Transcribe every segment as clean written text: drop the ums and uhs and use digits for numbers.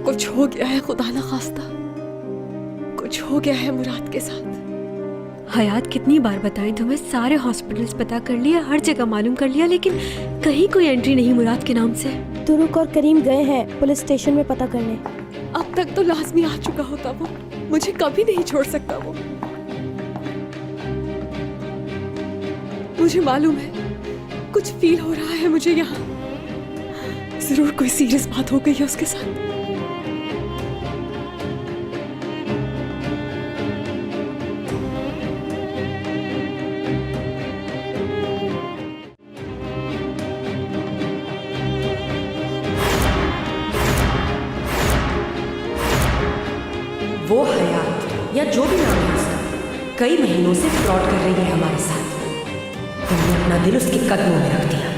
कुछ हो गया है, खुदा न खास्ता कुछ हो गया है मुराद के साथ। हयात कितनी बार बताएं तुम्हें, सारे हॉस्पिटल्स पता कर लिया, हर जगह मालूम कर लिया, लेकिन कहीं कोई एंट्री नहीं मुराद के नाम से। तुरुक और करीम गए हैं पुलिस स्टेशन में पता करने। अब तक तो लाजमी आ चुका होता वो, मुझे कभी नहीं छोड़ सकता वो। मुझे मालूम है कुछ फील हो रहा है मुझे यहाँ, जरूर कोई सीरियस बात हो गई है उसके साथ। वो हयात या जो भी नाम है उसका, कई महीनों से फ्रॉड कर रही है हमारे साथ। तुमने अपना दिल उसके कदमों में रख दिया।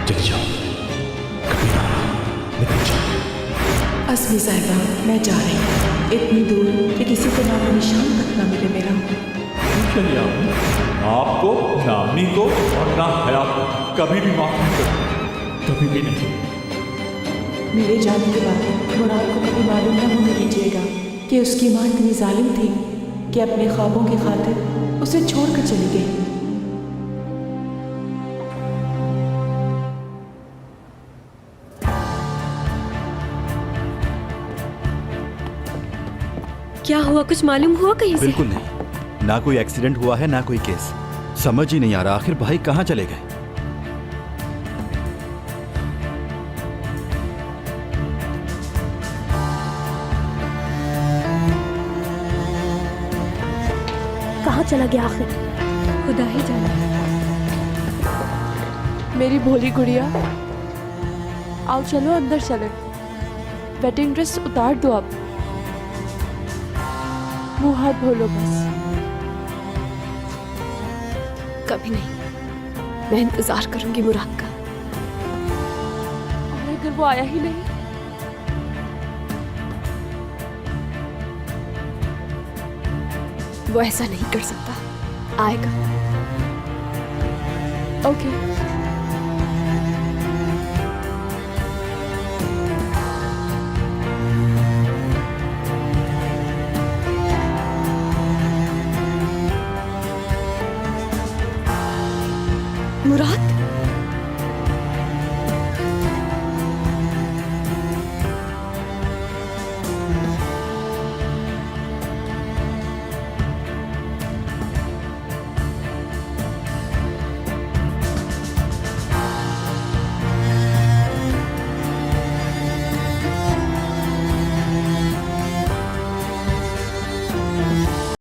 चली जाओ, कभी ना निकल जाओ। असमी साहिबा, मैं जा रही हूँ इतनी दूर कि किसी को नाम निशान तक ना मिले मेरा। चलिए आपको, ना अम्मी को और ना हयात को कभी भी माफ नहीं करूँ, कभी भी नहीं। मेरे जाने के बाद मुराद को कभी मालूम न होने दीजिएगा कि उसकी माँ इतनी जालिम थी कि अपने ख्वाबों की खातिर उसे छोड़कर चली गई। क्या हुआ, कुछ मालूम हुआ कहीं से? बिल्कुल नहीं, ना कोई एक्सीडेंट हुआ है ना कोई केस। समझ ही नहीं आ रहा आखिर भाई कहाँ चले गए। कहाँ चला गया आखिर? खुदा ही जाने। मेरी भोली गुड़िया, आओ चलो अंदर चले। वेडिंग ड्रेस उतार दो अब, मुंह हाथ धो बस। कभी नहीं, मैं इंतजार करूंगी मुराद का। और अगर वो आया ही नहीं, वो ऐसा नहीं कर सकता, आएगा। ओके। मुराद,